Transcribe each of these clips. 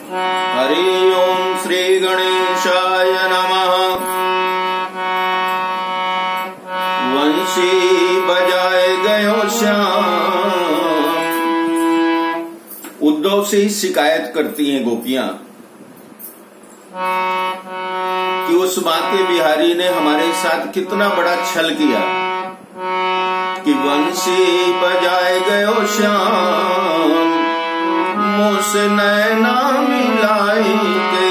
हरि ओम श्री गणेशाय नमः। वंशी बजाए गयो श्याम। उद्धव से ही शिकायत करती हैं गोपियां कि उस बांके बिहारी ने हमारे साथ कितना बड़ा छल किया कि वंशी बजाए गयो श्याम, मुझसे नैना मिलाई के।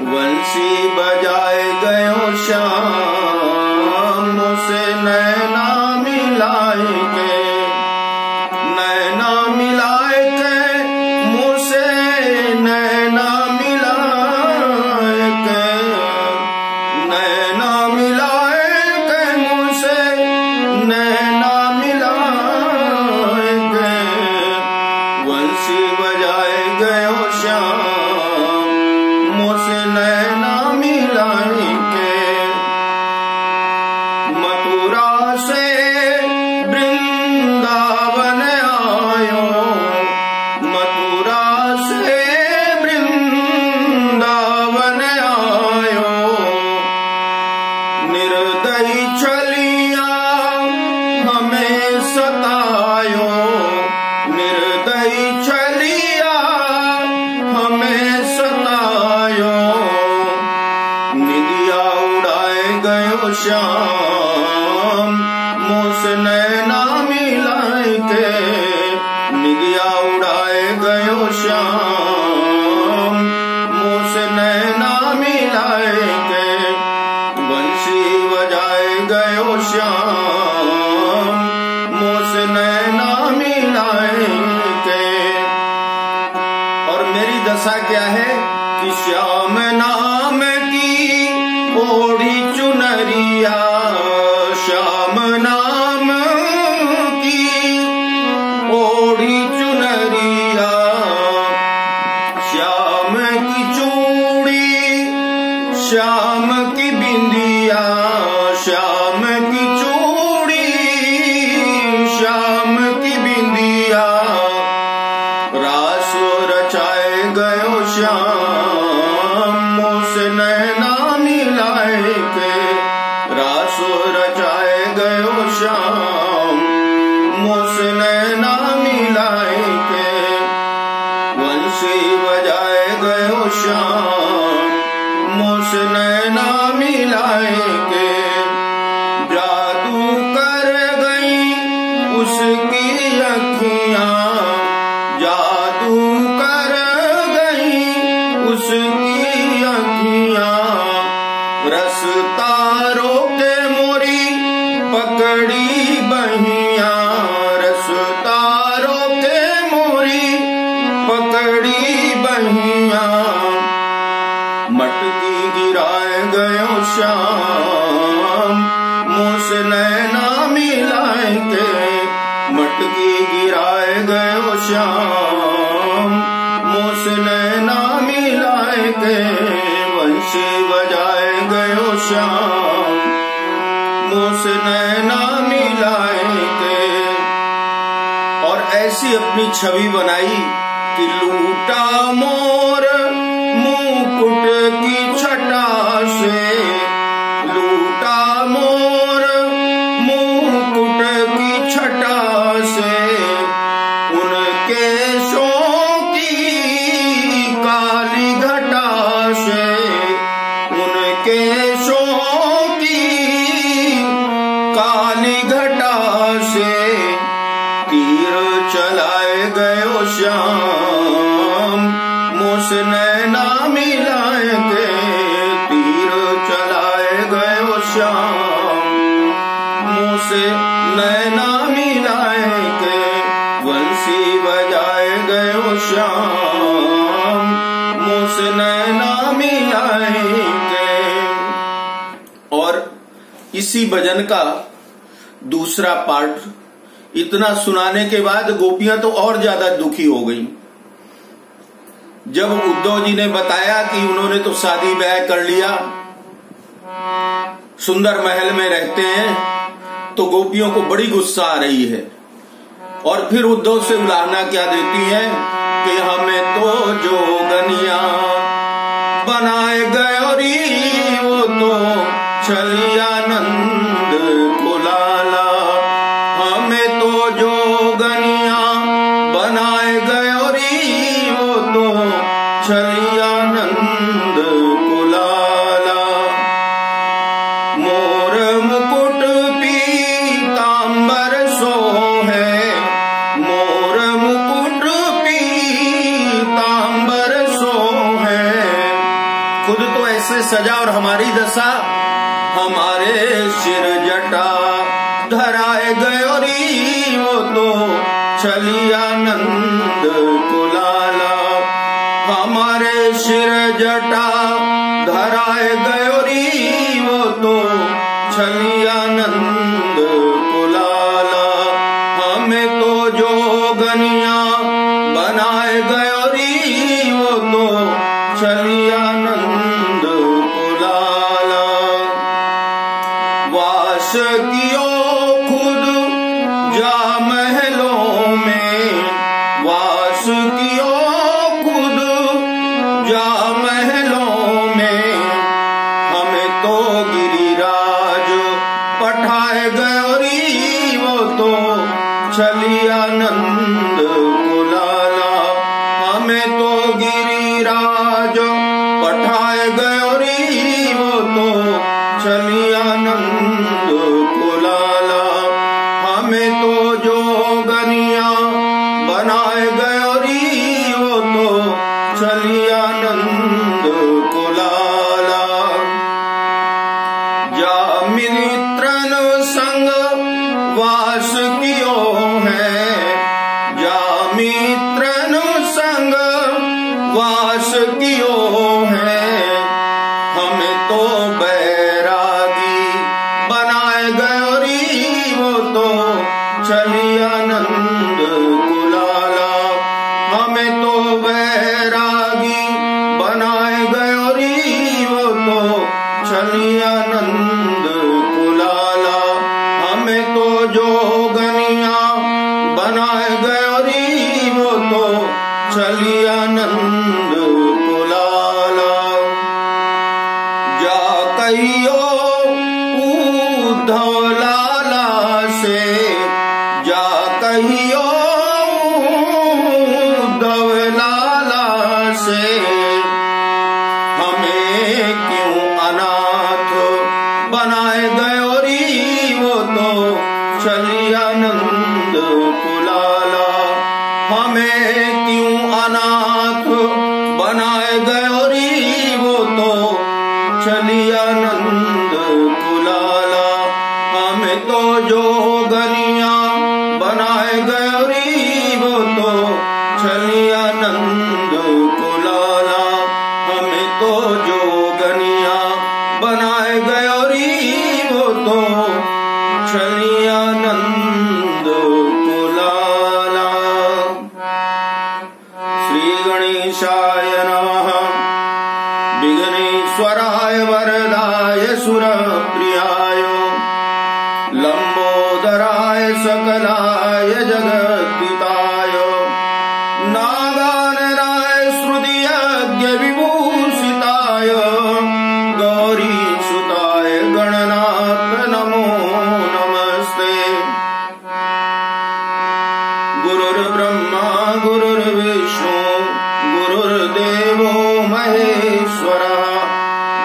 वंशी बजाए गयो श्याम, मुझसे नैना मिलाई के। नैना मिलाए के मुझसे नैना मिलाए के। नैना मिलाए के मुझसे नैना मिलाए के। वंशी बजाए गयो श्याम, मुझसे नैना मिलाई के। मथुरा से वृंदावन आयो, मथुरा से वृंदावन आयो। निर्दयी छलिया हमें सतायो, निर्दयी छलिया हमें सतायो। निदिया उड़ाए गयो श्याम, मुझसे नैना मिलाए के। निदिया उड़ाए गयो श्याम, मुझसे नैना मिलाए के। वंशी बजाए गयो श्याम, मुझसे नैना मिलाए के। और मेरी दशा क्या है कि श्याम नाम की ओढ़ी चुनरिया, श्याम नाम की ओढ़ी चुनरिया। श्याम की चूड़ी, श्याम की बिंदिया, श्याम की चूड़ी, श्याम की बिंदिया। रास रचाए गयो श्याम, मुझसे नैना मिलाए के। रास रचाए गयो श्याम, मुझसे नैना मिलाए के। वंशी बजाए गयो श्याम, मुझसे नैना मिलाए के। जादू कर गई उसकी अखियां, जादू कर गई उसकी अखियां। रस्ता रोके मोरी पकड़ी बहिया, रस्ता रोके मोरी पकड़ी बहिया। मटकी गिराए गयो श्याम, मुझसे नैना मिलाए के। मटकी गिराए गयो श्याम, मुझसे नैना मिलाए के। वंशी बजाए गयो श्याम, मुझसे नैना मिलाए के। और ऐसी अपनी छवि बनाई कि लूटा मोर मुकुट की छटा से। लूटा मोर मुकुट की छटा से। उनके केशों की काली घटा से। उनके केशों की काली घटा से। तीर चलाए गयो श्याम, मुझसे नैना मिलाए के। तीर चलाए गयो श्याम, मुझसे नैना मिलाए के। वंशी बजाए गयो श्याम, मुझसे नैना मिलाए के। और इसी भजन का दूसरा पार्ट इतना सुनाने के बाद गोपियां तो और ज्यादा दुखी हो गई। जब उद्धव जी ने बताया कि उन्होंने तो शादी ब्याह कर लिया, सुंदर महल में रहते हैं, तो गोपियों को बड़ी गुस्सा आ रही है। और फिर उद्धव से उलाहना क्या देती है कि हमें तो जोग गयोरी वो तो चलिया नंद को लाला। हमें तो जोगनिया बनाए गयोरी वो तो चलिया नंद को लाला। मोर मुकुट पीतांबर सो है, मोर मुकुट पीतांबर सो है। खुद तो ऐसे सजा और हमारी दशा, हमारे सिर जटा धराए गयोरी वो तो चलिया नंद को लाला। हमारे सिर जटा धराए गयोरी वो तो चलिया नंद को लाला। हमें तो जोगनिया बनाए गयोरी वो तो चलिया नंद को लाला। वास कियो खुद जा महलों में, वास कियो खुद जा महलों में। हमें तो गिरिराज पठाए गयोरी वो तो चलिया नंद को लाला। हमें तो गिरिराज पठाए गयोरी वो तो चलिया नंद को लाला। हमें तो जोगनिया बनाए गयोरी वो तो चलिया नंद को लाला। जा मित्रन संग वास कियो है, जा मित्रन संग वास कियो है। हमें तो बैरागी बनाए गयोरी वो तो चलिया नंद को लाला। हमें तो बैरागी बनाए गयोरी वो तो चलिया नंद को लाला। हमें तो जोगनिया बनाए गयोरी वो तो चलिया नंद को लाला। जा कहियो उद्धव लाला से, जा कहियो उद्धव लाला से। हमें क्यों अनाथ बनाए गयोरी वो तो चलिया नंद को लाला। हमें क्यों अनाथ बनाए गयोरी वो तो चलिया नंद को लाला। हमें तो जोगनिया बनाए गयोरी वो तो चलिया नंद को लाला। हमें तो जोगनिया बनाए गयोरी वो तो चलिया नंद को लाला। श्री गणेशाय नमः। विघ्नेश्वराय वरदाय सुरप्रियाय, लंबोदराय सकलाय जगद्दिताय, नागानराय श्रुतियज्ञ विभूषिताय, गौरीसुताय गणनाथ नमो नमस्ते। गुरुर्ब्रह्मा गुरुर्विष्णु गुरुर्देवो महेश्वरः,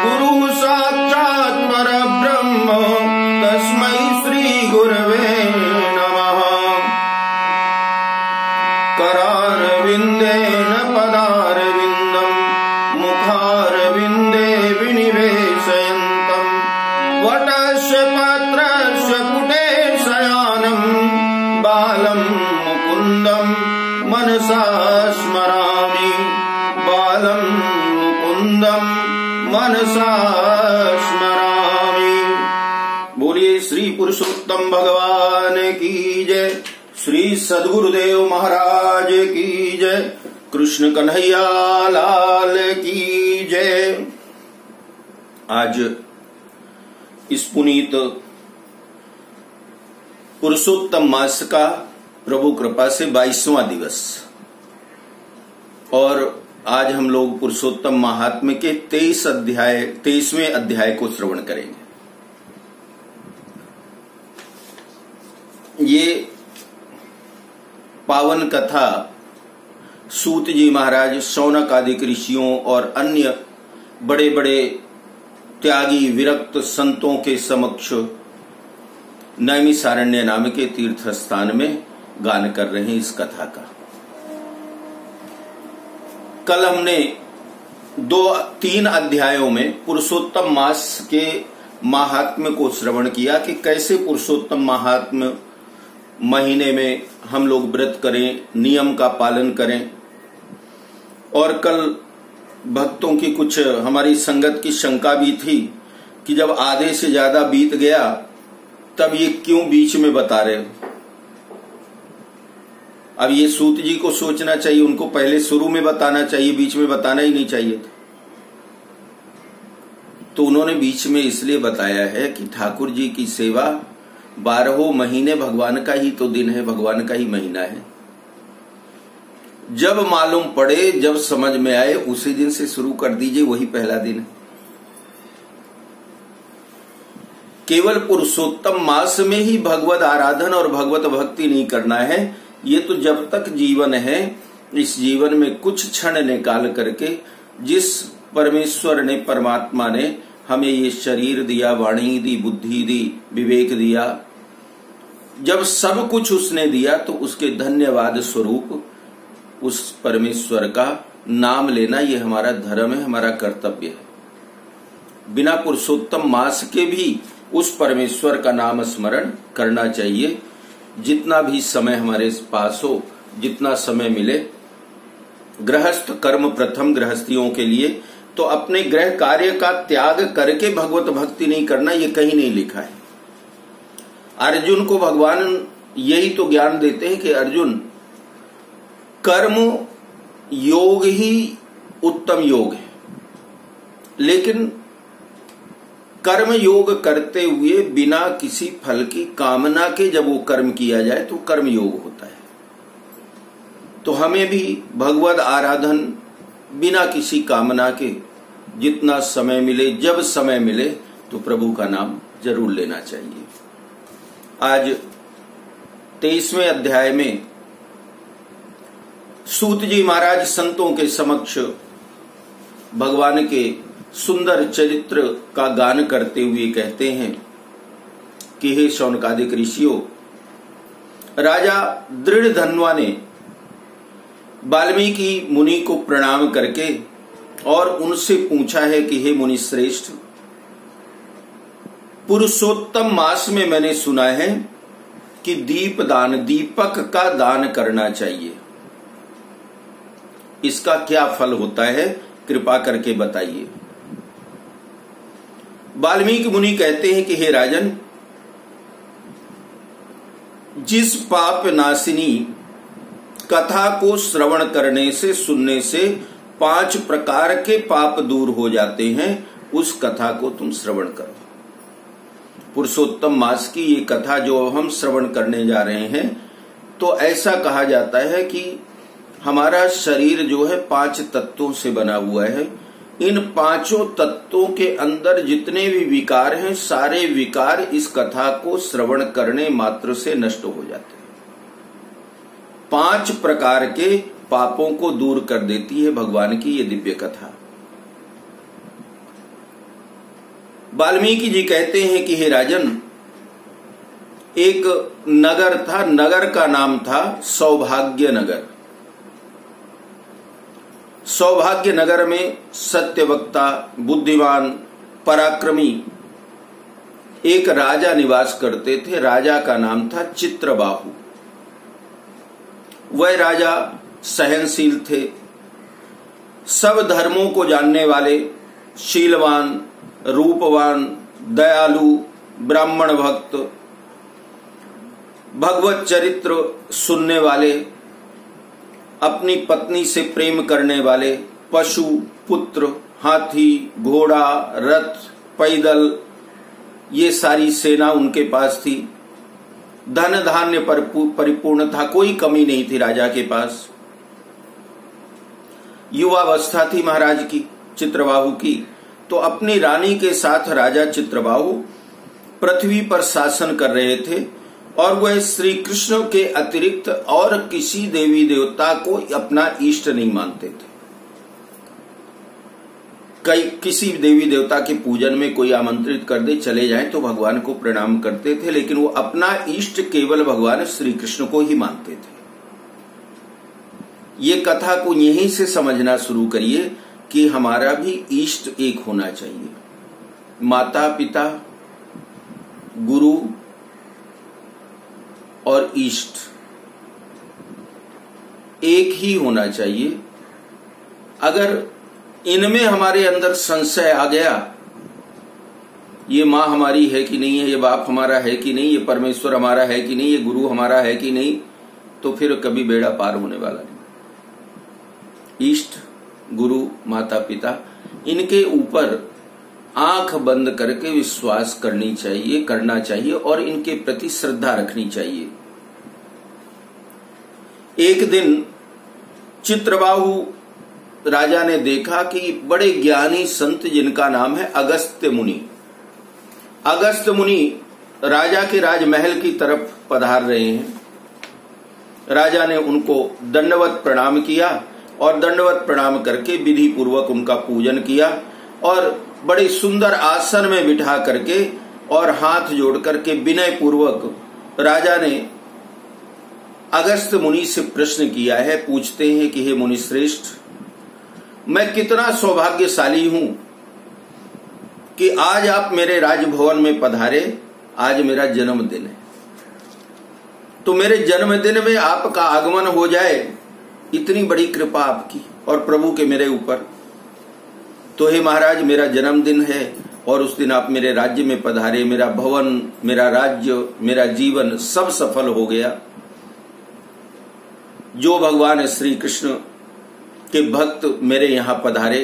गुरु साक्षात् परब्रह्म तस्मै श्री गुरवे नमः। करारविन्देन पदारविन्दं मुखारविन्दे विनिवेशयन्तम्, वटस्य पत्रस्य पुटे शयानं, बालं मुकुन्दं मनसा स्मरामि, बालं मुकुन्दं मनसा स्मरामि। बोलिए श्री पुरुषोत्तम भगवान की जय, श्री सद्गुरुदेव महाराज की जय, कृष्ण कन्हैया लाल की जय। आज इस पुनीत पुरुषोत्तम मास का प्रभु कृपा से 22वां दिवस, और आज हम लोग पुरुषोत्तम महात्म्य के 23वें अध्याय को श्रवण करेंगे। ये पावन कथा सूत जी महाराज शौनक आदि ऋषियों और अन्य बड़े बड़े त्यागी विरक्त संतों के समक्ष नैमिषारण्य नाम के तीर्थ स्थान में गान कर रहे हैं इस कथा का। कल हमने 2-3 अध्यायों में पुरुषोत्तम मास के महात्म्य को श्रवण किया कि कैसे पुरुषोत्तम महात्म्य महीने में हम लोग व्रत करें, नियम का पालन करें। और कल भक्तों की कुछ हमारी संगत की शंका भी थी कि जब आधे से ज्यादा बीत गया तब ये क्यों बीच में बता रहे हो। अब ये सूत जी को सोचना चाहिए, उनको पहले शुरू में बताना चाहिए, बीच में बताना ही नहीं चाहिए था। तो उन्होंने बीच में इसलिए बताया है कि ठाकुर जी की सेवा 12 महीने भगवान का ही तो दिन है, भगवान का ही महीना है। जब मालूम पड़े, जब समझ में आए, उसी दिन से शुरू कर दीजिए, वही पहला दिन है। केवल पुरुषोत्तम मास में ही भगवत आराधन और भगवत भक्ति नहीं करना है। ये तो जब तक जीवन है, इस जीवन में कुछ क्षण निकाल करके जिस परमेश्वर ने, परमात्मा ने हमें ये शरीर दिया, वाणी दी, बुद्धि दी, विवेक दिया, जब सब कुछ उसने दिया तो उसके धन्यवाद स्वरूप उस परमेश्वर का नाम लेना ये हमारा धर्म है, हमारा कर्तव्य है। बिना पुरुषोत्तम मास के भी उस परमेश्वर का नाम स्मरण करना चाहिए। जितना भी समय हमारे पास हो, जितना समय मिले। गृहस्थ कर्म प्रथम गृहस्थियों के लिए तो अपने गृह कार्य का त्याग करके भगवत भक्ति नहीं करना, ये कहीं नहीं लिखा है। अर्जुन को भगवान यही तो ज्ञान देते हैं कि अर्जुन, कर्म योग ही उत्तम योग है, लेकिन कर्म योग करते हुए बिना किसी फल की कामना के जब वो कर्म किया जाए तो कर्म योग होता है। तो हमें भी भगवत आराधन बिना किसी कामना के जितना समय मिले, जब समय मिले, तो प्रभु का नाम जरूर लेना चाहिए। आज 23वें अध्याय में सूत जी महाराज संतों के समक्ष भगवान के सुंदर चरित्र का गान करते हुए कहते हैं कि हे शौनकादिक ऋषियों, राजा दृढ़धन्वा ने वाल्मीकि मुनि को प्रणाम करके और उनसे पूछा है कि हे मुनि श्रेष्ठ, पुरुषोत्तम मास में मैंने सुना है कि दीपदान, दीपक का दान करना चाहिए। इसका क्या फल होता है, कृपा करके बताइए। वाल्मीकि मुनि कहते हैं कि हे राजन, जिस पाप नाशिनी कथा को श्रवण करने से, सुनने से 5 प्रकार के पाप दूर हो जाते हैं, उस कथा को तुम श्रवण करो। पुरुषोत्तम मास की ये कथा जो हम श्रवण करने जा रहे हैं, तो ऐसा कहा जाता है कि हमारा शरीर जो है 5 तत्वों से बना हुआ है। इन 5 तत्वों के अंदर जितने भी विकार हैं, सारे विकार इस कथा को श्रवण करने मात्र से नष्ट हो जाते हैं। 5 प्रकार के पापों को दूर कर देती है भगवान की ये दिव्य कथा। वाल्मीकि जी कहते हैं कि हे राजन, एक नगर था, नगर का नाम था सौभाग्य नगर। सौभाग्य नगर में सत्यवक्ता, बुद्धिमान, पराक्रमी एक राजा निवास करते थे। राजा का नाम था चित्रबाहु। वह राजा सहनशील थे, सब धर्मों को जानने वाले, शीलवान, रूपवान, दयालु, ब्राह्मण भक्त, भगवत चरित्र सुनने वाले, अपनी पत्नी से प्रेम करने वाले, पशु, पुत्र, हाथी, घोड़ा, रथ, पैदल, ये सारी सेना उनके पास थी। धन धान्य पर परिपूर्ण था, कोई कमी नहीं थी राजा के पास। युवावस्था थी महाराज की चित्रबाहु की, तो अपनी रानी के साथ राजा चित्रबाहु पृथ्वी पर शासन कर रहे थे और वह श्री कृष्ण के अतिरिक्त और किसी देवी देवता को अपना इष्ट नहीं मानते थे। किसी देवी देवता के पूजन में कोई आमंत्रित कर दे चले जाएं तो भगवान को प्रणाम करते थे, लेकिन वो अपना इष्ट केवल भगवान श्री कृष्ण को ही मानते थे। ये कथा को यहीं से समझना शुरू करिए कि हमारा भी इष्ट एक होना चाहिए। माता पिता, गुरु और इष्ट एक ही होना चाहिए। अगर इनमें हमारे अंदर संशय आ गया, ये माँ हमारी है कि नहीं है, ये बाप हमारा है कि नहीं, ये परमेश्वर हमारा है कि नहीं, ये गुरु हमारा है कि नहीं, तो फिर कभी बेड़ा पार होने वाला नहीं। इष्ट, गुरु, माता पिता, इनके ऊपर आंख बंद करके विश्वास करना चाहिए और इनके प्रति श्रद्धा रखनी चाहिए। एक दिन चित्रबाहु राजा ने देखा कि बड़े ज्ञानी संत जिनका नाम है अगस्त्य मुनि, अगस्त्य मुनि राजा के राजमहल की तरफ पधार रहे हैं। राजा ने उनको दंडवत प्रणाम किया और दंडवत प्रणाम करके विधि पूर्वक उनका पूजन किया और बड़े सुंदर आसन में बिठा करके और हाथ जोड़ करके विनय पूर्वक राजा ने अगस्त्य मुनि से प्रश्न किया है। पूछते हैं कि हे मुनि श्रेष्ठ, मैं कितना सौभाग्यशाली हूं कि आज आप मेरे राजभवन में पधारे। आज मेरा जन्मदिन है, तो मेरे जन्मदिन में आपका आगमन हो जाए, इतनी बड़ी कृपा आपकी और प्रभु के मेरे ऊपर। तो हे महाराज, मेरा जन्मदिन है और उस दिन आप मेरे राज्य में पधारे, मेरा भवन, मेरा राज्य, मेरा जीवन सब सफल हो गया। जो भगवान श्री कृष्ण के भक्त मेरे यहां पधारे।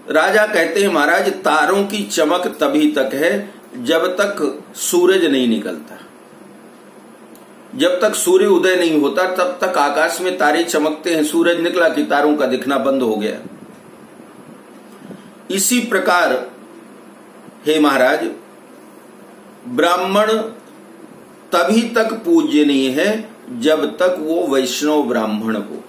राजा कहते हैं महाराज, तारों की चमक तभी तक है जब तक सूरज नहीं निकलता। जब तक सूर्य उदय नहीं होता तब तक आकाश में तारे चमकते हैं। सूरज निकला कि तारों का दिखना बंद हो गया। इसी प्रकार हे महाराज, ब्राह्मण तभी तक पूजनीय है जब तक वो वैष्णव ब्राह्मण हो।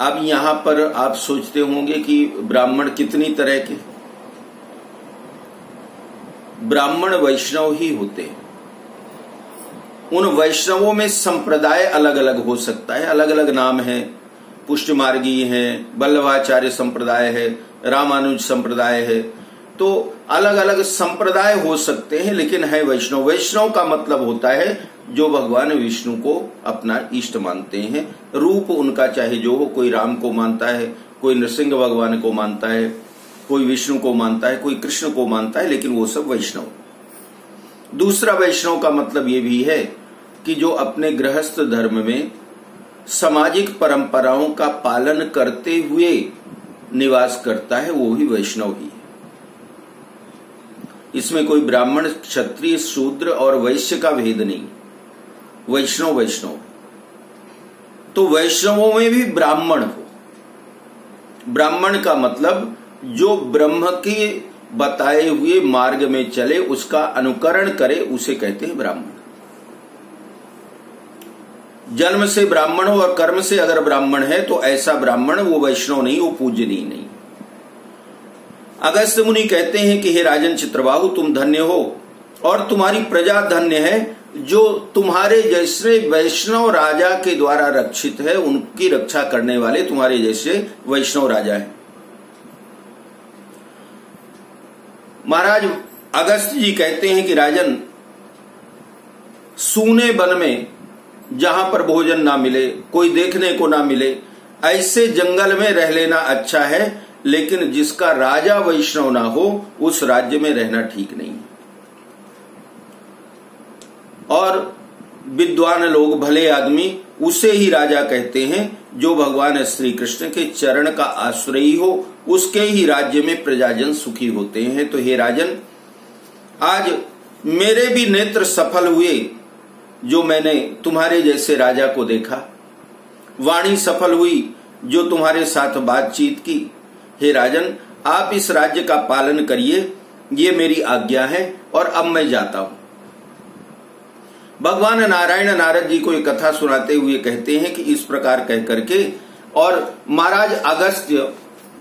अब यहां पर आप सोचते होंगे कि ब्राह्मण कितनी तरह के? ब्राह्मण वैष्णव ही होते हैं। उन वैष्णवों में संप्रदाय अलग अलग हो सकता है, अलग अलग नाम है। पुष्टिमार्गी है, वल्लभाचार्य संप्रदाय है, रामानुज संप्रदाय है, तो अलग अलग संप्रदाय हो सकते हैं, लेकिन है वैष्णव। वैष्णव का मतलब होता है जो भगवान विष्णु को अपना इष्ट मानते हैं। रूप उनका चाहे जो हो, कोई राम को मानता है, कोई नृसिंह भगवान को मानता है, कोई विष्णु को मानता है, कोई कृष्ण को मानता है, लेकिन वो सब वैष्णव। दूसरा वैष्णव का मतलब ये भी है कि जो अपने गृहस्थ धर्म में सामाजिक परंपराओं का पालन करते हुए निवास करता है, वो भी वैष्णव ही है। इसमें कोई ब्राह्मण, क्षत्रिय, शूद्र और वैश्य का भेद नहीं। वैष्णव वैष्णव। तो वैष्णवों में भी ब्राह्मण हो। ब्राह्मण का मतलब जो ब्रह्म के बताए हुए मार्ग में चले, उसका अनुकरण करे, उसे कहते हैं ब्राह्मण। जन्म से ब्राह्मण हो और कर्म से अगर ब्राह्मण है तो ऐसा ब्राह्मण वो वैष्णव नहीं, वो पूजनीय नहीं। अगस्त्य मुनि कहते हैं कि हे राजन चित्रबाहु, तुम धन्य हो और तुम्हारी प्रजा धन्य है जो तुम्हारे जैसे वैष्णव राजा के द्वारा रक्षित है। उनकी रक्षा करने वाले तुम्हारे जैसे वैष्णव राजा हैं। महाराज अगस्त्य जी कहते हैं कि राजन, सूने वन में जहां पर भोजन ना मिले, कोई देखने को ना मिले, ऐसे जंगल में रह लेना अच्छा है, लेकिन जिसका राजा वैष्णव ना हो उस राज्य में रहना ठीक नहीं। और विद्वान लोग, भले आदमी, उसे ही राजा कहते हैं जो भगवान श्री कृष्ण के चरण का आश्रयी हो। उसके ही राज्य में प्रजाजन सुखी होते हैं। तो हे राजन, आज मेरे भी नेत्र सफल हुए जो मैंने तुम्हारे जैसे राजा को देखा। वाणी सफल हुई जो तुम्हारे साथ बातचीत की। हे राजन, आप इस राज्य का पालन करिए, ये मेरी आज्ञा है और अब मैं जाता हूं। भगवान नारायण नारद जी को ये कथा सुनाते हुए कहते हैं कि इस प्रकार कह करके और महाराज अगस्त्य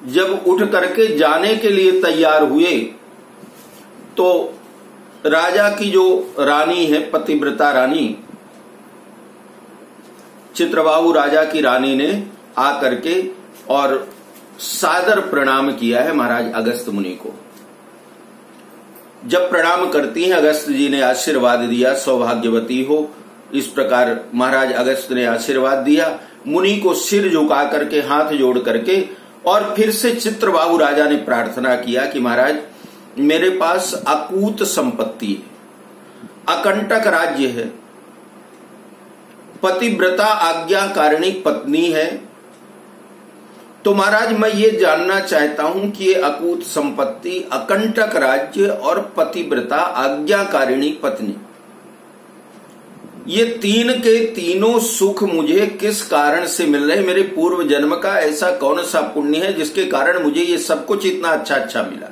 जब उठ करके जाने के लिए तैयार हुए तो राजा की जो रानी है, पतिव्रता रानी, चित्रबाहु राजा की रानी ने आकर के और सादर प्रणाम किया है महाराज अगस्त मुनि को। जब प्रणाम करती हैं, अगस्त जी ने आशीर्वाद दिया, सौभाग्यवती हो, इस प्रकार महाराज अगस्त ने आशीर्वाद दिया। मुनि को सिर झुका करके, हाथ जोड़ करके, और फिर से चित्रबाहु राजा ने प्रार्थना किया कि महाराज मेरे पास अकूत संपत्ति है, अकंटक राज्य है, पतिव्रता आज्ञाकारिणी पत्नी है, तो महाराज मैं ये जानना चाहता हूं कि ये अकूत संपत्ति, अकंटक राज्य और पतिव्रता आज्ञाकारिणी पत्नी, ये तीन के तीनों सुख मुझे किस कारण से मिल रहे? मेरे पूर्व जन्म का ऐसा कौन सा पुण्य है जिसके कारण मुझे ये सब कुछ इतना अच्छा अच्छा मिला?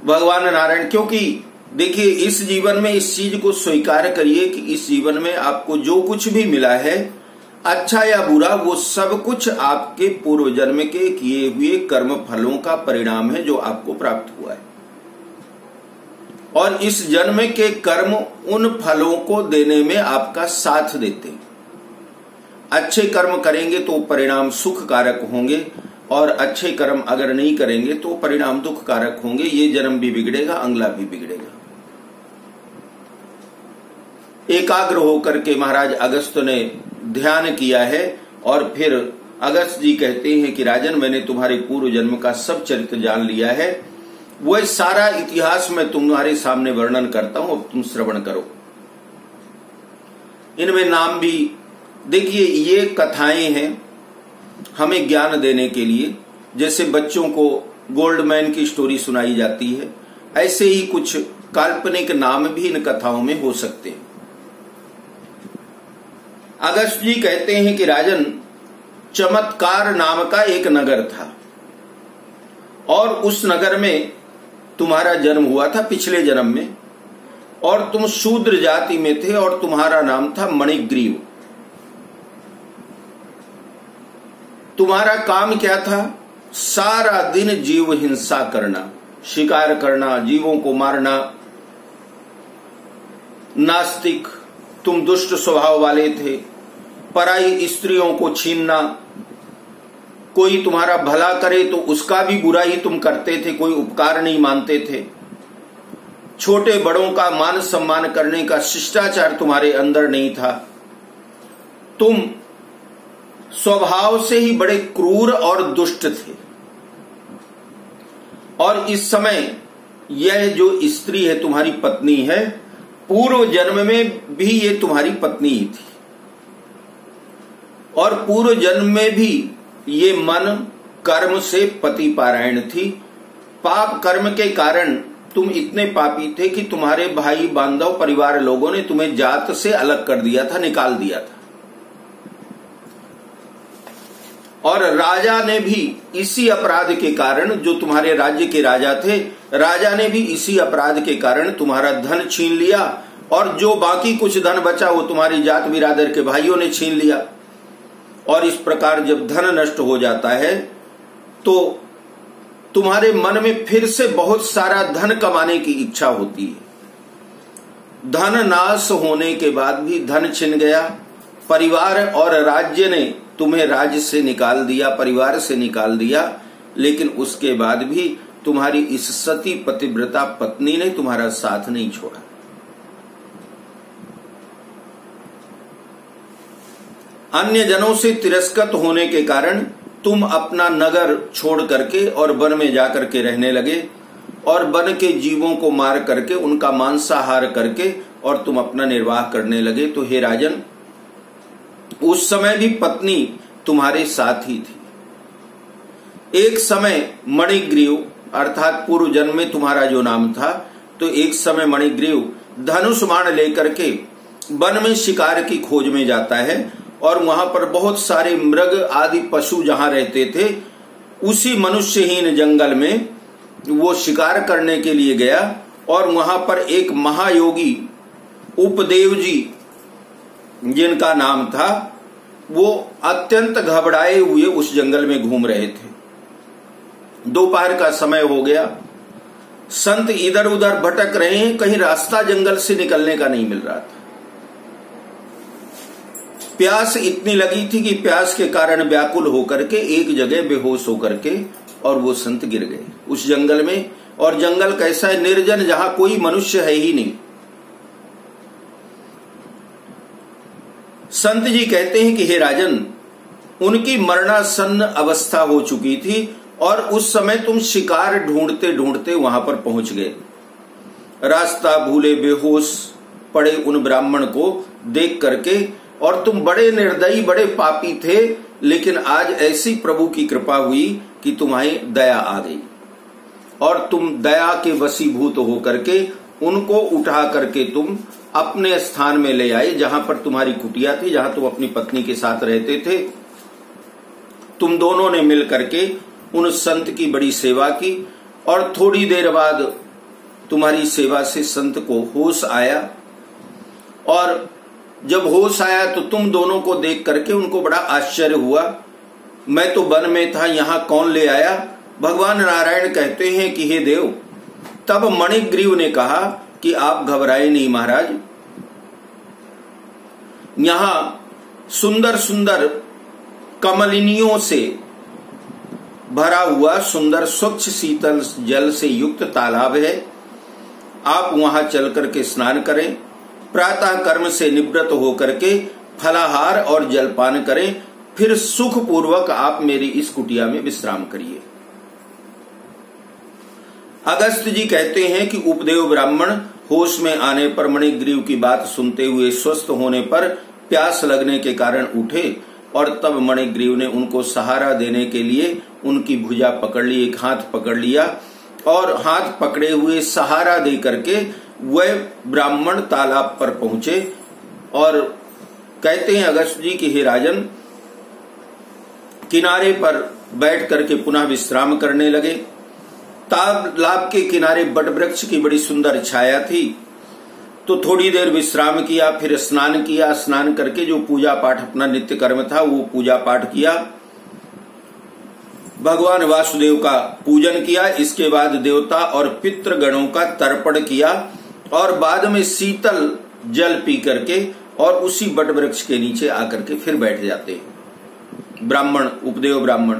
भगवान नारायण, क्योंकि देखिए इस जीवन में इस चीज को स्वीकार करिए कि इस जीवन में आपको जो कुछ भी मिला है, अच्छा या बुरा, वो सब कुछ आपके पूर्व जन्म के किए हुए कर्म फलों का परिणाम है जो आपको प्राप्त हुआ है। और इस जन्म के कर्म उन फलों को देने में आपका साथ देते हैं। अच्छे कर्म करेंगे तो परिणाम सुख कारक होंगे, और अच्छे कर्म अगर नहीं करेंगे तो परिणाम दुख कारक होंगे। ये जन्म भी बिगड़ेगा, अगला भी बिगड़ेगा। एकाग्र होकर के महाराज अगस्त ने ध्यान किया है, और फिर अगस्त जी कहते हैं कि राजन, मैंने तुम्हारे पूर्व जन्म का सब चरित्र जान लिया है, वह सारा इतिहास मैं तुम्हारे सामने वर्णन करता हूं, अब तुम श्रवण करो। इनमें नाम भी देखिए, ये कथाएं हैं हमें ज्ञान देने के लिए, जैसे बच्चों को गोल्डमैन की स्टोरी सुनाई जाती है, ऐसे ही कुछ काल्पनिक नाम भी इन कथाओं में हो सकते हैं। अगस्त जी कहते हैं कि राजन, चमत्कार नाम का एक नगर था, और उस नगर में तुम्हारा जन्म हुआ था पिछले जन्म में, और तुम शूद्र जाति में थे, और तुम्हारा नाम था मणिग्रीव। तुम्हारा काम क्या था? सारा दिन जीव हिंसा करना, शिकार करना, जीवों को मारना, नास्तिक, तुम दुष्ट स्वभाव वाले थे, पराई स्त्रियों को छीनना, कोई तुम्हारा भला करे तो उसका भी बुरा ही तुम करते थे, कोई उपकार नहीं मानते थे, छोटे बड़ों का मान सम्मान करने का शिष्टाचार तुम्हारे अंदर नहीं था, तुम स्वभाव से ही बड़े क्रूर और दुष्ट थे। और इस समय यह जो स्त्री है, तुम्हारी पत्नी है, पूर्व जन्म में भी ये तुम्हारी पत्नी ही थी, और पूर्व जन्म में भी ये मन कर्म से पति पारायण थी। पाप कर्म के कारण तुम इतने पापी थे कि तुम्हारे भाई बांधव परिवार लोगों ने तुम्हें जात से अलग कर दिया था, निकाल दिया था। और राजा ने भी इसी अपराध के कारण, जो तुम्हारे राज्य के राजा थे, राजा ने भी इसी अपराध के कारण तुम्हारा धन छीन लिया, और जो बाकी कुछ धन बचा वो तुम्हारी जात बिरादर के भाइयों ने छीन लिया। और इस प्रकार जब धन नष्ट हो जाता है तो तुम्हारे मन में फिर से बहुत सारा धन कमाने की इच्छा होती है। धन नाश होने के बाद भी धन छिन गया, परिवार और राज्य ने तुम्हें राज्य से निकाल दिया, परिवार से निकाल दिया, लेकिन उसके बाद भी तुम्हारी इस सती पतिव्रता पत्नी ने तुम्हारा साथ नहीं छोड़ा। अन्य जनों से तिरस्कृत होने के कारण तुम अपना नगर छोड़ करके और वन में जाकर के रहने लगे, और वन के जीवों को मार करके, उनका मांसाहार करके, और तुम अपना निर्वाह करने लगे। तो हे राजन, उस समय भी पत्नी तुम्हारे साथ ही थी। एक समय मणिग्रीव, अर्थात पूर्व जन्म में तुम्हारा जो नाम था, तो एक समय मणिग्रीव धनुष बाण लेकर के वन में शिकार की खोज में जाता है और वहां पर बहुत सारे मृग आदि पशु जहां रहते थे, उसी मनुष्यहीन जंगल में वो शिकार करने के लिए गया और वहां पर एक महायोगी उपदेव जी जिनका नाम था, वो अत्यंत घबराए हुए उस जंगल में घूम रहे थे। दोपहर का समय हो गया, संत इधर उधर भटक रहे हैं, कहीं रास्ता जंगल से निकलने का नहीं मिल रहा था। प्यास इतनी लगी थी कि प्यास के कारण व्याकुल होकर के एक जगह बेहोश होकर के और वो संत गिर गए उस जंगल में। और जंगल कैसा है, निर्जन, जहां कोई मनुष्य है ही नहीं। संत जी कहते हैं कि हे राजन, उनकी मरणासन्न अवस्था हो चुकी थी और उस समय तुम शिकार ढूंढते ढूंढते वहां पर पहुंच गए। रास्ता भूले बेहोश पड़े उन ब्राह्मण को देख करके, और तुम बड़े निर्दयी बड़े पापी थे, लेकिन आज ऐसी प्रभु की कृपा हुई कि तुम्हारी दया आ गई और तुम दया के वशीभूत होकर के उनको उठा करके तुम अपने स्थान में ले आए, जहां पर तुम्हारी कुटिया थी, जहां तुम अपनी पत्नी के साथ रहते थे। तुम दोनों ने मिल करके उन संत की बड़ी सेवा की और थोड़ी देर बाद तुम्हारी सेवा से संत को होश आया, और जब होश आया तो तुम दोनों को देख करके उनको बड़ा आश्चर्य हुआ। मैं तो वन में था, यहां कौन ले आया? भगवान नारायण कहते हैं कि हे देव, तब मणिग्रीव ने कहा कि आप घबराए नहीं महाराज, यहां सुंदर सुंदर कमलिनियों से भरा हुआ सुंदर स्वच्छ शीतल जल से युक्त तालाब है। आप वहां चल करके स्नान करें, प्रातः कर्म से निवृत्त होकर के फलाहार और जलपान करें, फिर सुख पूर्वक आप मेरी इस कुटिया में विश्राम करिए। अगस्त जी कहते हैं कि उपदेव ब्राह्मण होश में आने पर मणिग्रीव की बात सुनते हुए स्वस्थ होने पर प्यास लगने के कारण उठे, और तब मणिग्रीव ने उनको सहारा देने के लिए उनकी भुजा पकड़ ली, एक हाथ पकड़ लिया, और हाथ पकड़े हुए सहारा दे करके वह ब्राह्मण तालाब पर पहुंचे। और कहते हैं अगस्त जी कि हे राजन, किनारे पर बैठ करके पुनः विश्राम करने लगे। तालाब के किनारे बट वृक्ष की बड़ी सुंदर छाया थी, तो थोड़ी देर विश्राम किया, फिर स्नान किया। स्नान करके जो पूजा पाठ अपना नित्य कर्म था वो पूजा पाठ किया, भगवान वासुदेव का पूजन किया। इसके बाद देवता और पितृगणों का तर्पण किया और बाद में शीतल जल पी करके और उसी बट वृक्ष के नीचे आकर के फिर बैठ जाते हैं ब्राह्मण, उपदेव ब्राह्मण।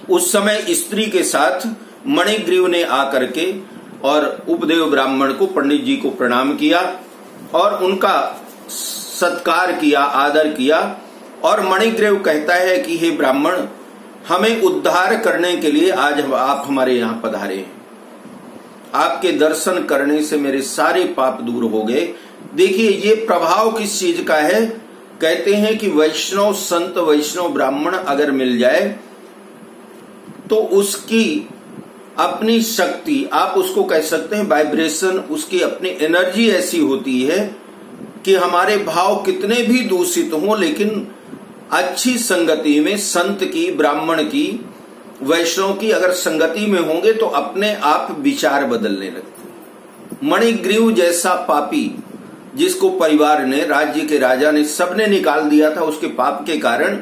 उस समय स्त्री के साथ मणिग्रीव ने आकर के और उपदेव ब्राह्मण को, पंडित जी को प्रणाम किया और उनका सत्कार किया, आदर किया। और मणिग्रीव कहता है कि हे ब्राह्मण, हमें उद्धार करने के लिए आज आप हमारे यहाँ पधारे हैं। आपके दर्शन करने से मेरे सारे पाप दूर हो गए। देखिए ये प्रभाव किस चीज का है। कहते हैं कि वैष्णव संत, वैष्णव ब्राह्मण अगर मिल जाए तो उसकी अपनी शक्ति, आप उसको कह सकते हैं वाइब्रेशन, उसकी अपनी एनर्जी ऐसी होती है कि हमारे भाव कितने भी दूषित हों, लेकिन अच्छी संगति में संत की, ब्राह्मण की, वैष्णव की अगर संगति में होंगे तो अपने आप विचार बदलने लगते। मणिग्रीव जैसा पापी जिसको परिवार ने, राज्य के राजा ने, सबने निकाल दिया था उसके पाप के कारण,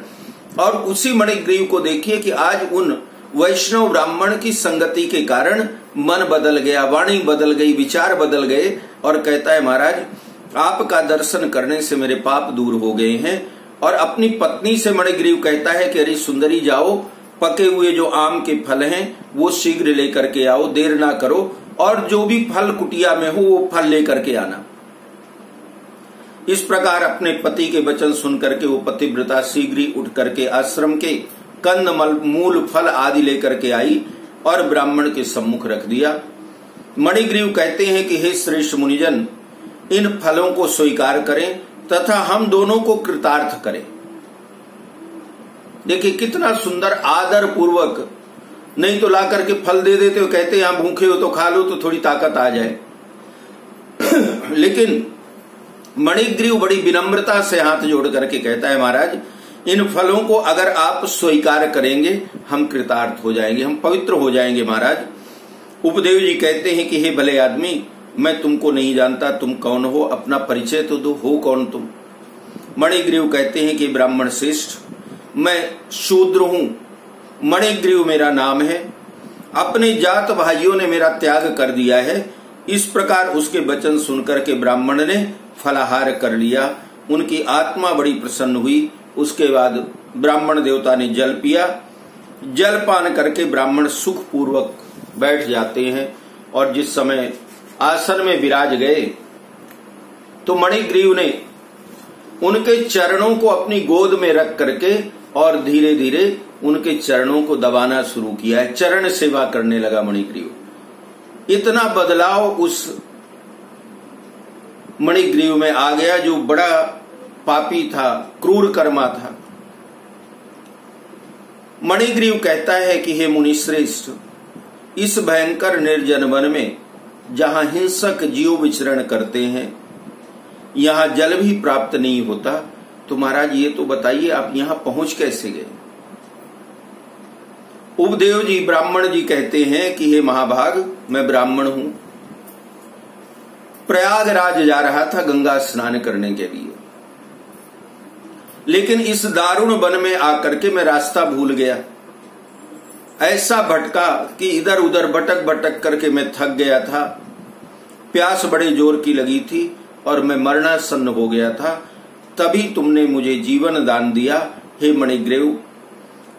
और उसी मणिग्रीव को देखिए कि आज उन वैष्णव ब्राह्मण की संगति के कारण मन बदल गया, वाणी बदल गई, विचार बदल गए, और कहता है महाराज आपका दर्शन करने से मेरे पाप दूर हो गए हैं। और अपनी पत्नी से मणिग्रीव कहता है कि अरे सुंदरी, जाओ, पके हुए जो आम के फल हैं वो शीघ्र लेकर के आओ, देर ना करो, और जो भी फल कुटिया में हो वो फल लेकर के आना। इस प्रकार अपने पति के वचन सुन करके वो पतिव्रता शीघ्र ही उठ करके आश्रम के कंद मूल फल आदि लेकर के आई और ब्राह्मण के सम्मुख रख दिया। मणिग्रीव कहते हैं कि हे श्रेष्ठ मुनिजन, इन फलों को स्वीकार करें तथा हम दोनों को कृतार्थ करें। देखिए कितना सुंदर आदर पूर्वक, नहीं तो ला करके फल दे देते हो, कहते यहां भूखे हो तो खा लो तो थोड़ी ताकत आ जाए। लेकिन मणिग्रीव बड़ी विनम्रता से हाथ जोड़ करके कहता है, महाराज इन फलों को अगर आप स्वीकार करेंगे हम कृतार्थ हो जाएंगे, हम पवित्र हो जाएंगे। महाराज उपदेव जी कहते हैं कि हे भले आदमी, मैं तुमको नहीं जानता, तुम कौन हो, अपना परिचय तो दो, हो कौन तुम। मणिग्रीव कहते हैं कि ब्राह्मण श्रेष्ठ, मैं शूद्र हूं, मणिग्रीव मेरा नाम है, अपने जात भाइयों ने मेरा त्याग कर दिया है। इस प्रकार उसके वचन सुनकर के ब्राह्मण ने फलाहार कर लिया। उनकी आत्मा बड़ी प्रसन्न हुई। उसके बाद ब्राह्मण देवता ने जल पिया। जल पान करके ब्राह्मण सुख पूर्वक बैठ जाते हैं और जिस समय आसन में विराज गए तो मणिग्रीव ने उनके चरणों को अपनी गोद में रख करके और धीरे धीरे उनके चरणों को दबाना शुरू किया है। चरण सेवा करने लगा मणिग्रीव। इतना बदलाव उस मणिग्रीव में आ गया जो बड़ा पापी था, क्रूर कर्मा था। मणिग्रीव कहता है कि हे मुनिश्रेष्ठ, इस भयंकर निर्जन वन में जहां हिंसक जीव विचरण करते हैं, यहां जल भी प्राप्त नहीं होता, तो महाराज ये तो बताइए आप यहां पहुंच कैसे गए। उपदेव जी ब्राह्मण जी कहते हैं कि हे महाभाग, मैं ब्राह्मण हूं, प्रयागराज जा रहा था गंगा स्नान करने के लिए, लेकिन इस दारुण वन में आकर के मैं रास्ता भूल गया। ऐसा भटका कि इधर उधर भटक भटक करके मैं थक गया था, प्यास बड़े जोर की लगी थी और मैं मरणासन्न हो गया था। तभी तुमने मुझे जीवन दान दिया। हे मणिग्रीव,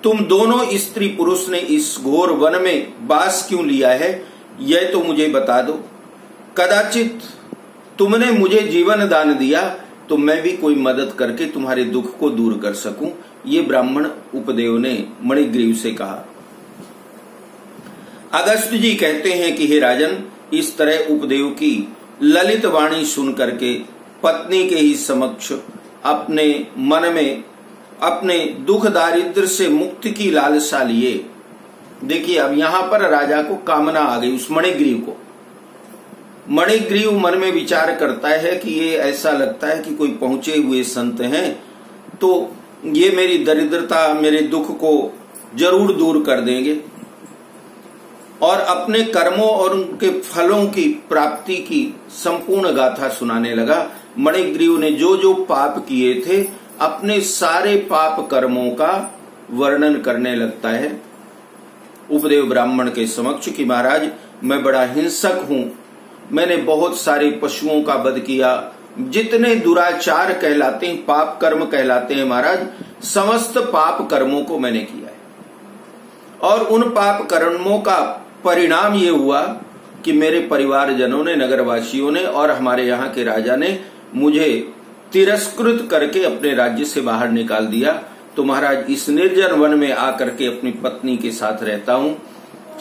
तुम दोनों स्त्री पुरुष ने इस घोर वन में वास क्यों लिया है, यह तो मुझे बता दो। कदाचित तुमने मुझे जीवन दान दिया तो मैं भी कोई मदद करके तुम्हारे दुख को दूर कर सकूं। ये ब्राह्मण उपदेव ने मणिग्रीव से कहा। अगस्त जी कहते हैं कि हे राजन, इस तरह उपदेव की ललित वाणी सुन करके पत्नी के ही समक्ष अपने मन में अपने दुख दारिद्र से मुक्ति की लालसा लिए। देखिए अब यहां पर राजा को कामना आ गई उस मणिग्रीव को। मणिग्रीव मन में विचार करता है कि ये ऐसा लगता है कि कोई पहुंचे हुए संत हैं, तो ये मेरी दरिद्रता, मेरे दुख को जरूर दूर कर देंगे। और अपने कर्मों और उनके फलों की प्राप्ति की संपूर्ण गाथा सुनाने लगा। मणिग्रीव ने जो जो पाप किए थे, अपने सारे पाप कर्मों का वर्णन करने लगता है उपदेव ब्राह्मण के समक्ष कि महाराज, मैं बड़ा हिंसक हूं, मैंने बहुत सारे पशुओं का वध किया, जितने दुराचार कहलाते हैं, पाप कर्म कहलाते हैं महाराज, समस्त पाप कर्मों को मैंने किया है। और उन पाप कर्मों का परिणाम ये हुआ कि मेरे परिवारजनों ने, नगरवासियों ने और हमारे यहाँ के राजा ने मुझे तिरस्कृत करके अपने राज्य से बाहर निकाल दिया। तो महाराज, इस निर्जन वन में आकर के अपनी पत्नी के साथ रहता हूँ,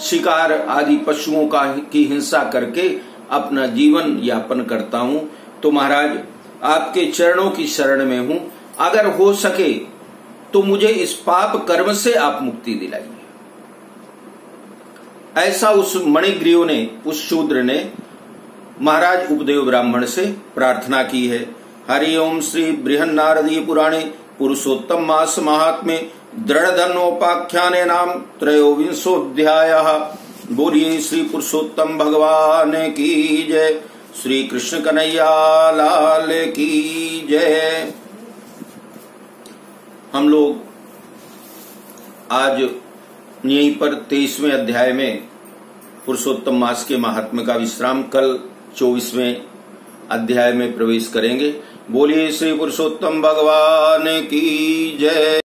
शिकार आदि पशुओं की हिंसा करके अपना जीवन यापन करता हूँ। तो महाराज, आपके चरणों की शरण में हूँ, अगर हो सके तो मुझे इस पाप कर्म से आप मुक्ति दिलाइए। ऐसा उस मणिग्रीव ने, उस शूद्र ने महाराज उपदेव ब्राह्मण से प्रार्थना की है। हरि ओम श्री बृहन्नारदीय पुराणे पुरुषोत्तम मास महात्म्ये दृढ़धनोपाख्याने नाम त्रयोविंशोऽध्यायः। बोलिए श्री पुरुषोत्तम भगवान की जय, श्री कृष्ण कन्हैया लाल की जय। हम लोग आज यहीं पर 23वें अध्याय में पुरुषोत्तम मास के महात्म्य का विश्राम, कल 24वें अध्याय में प्रवेश करेंगे। बोलिए श्री पुरुषोत्तम भगवान की जय।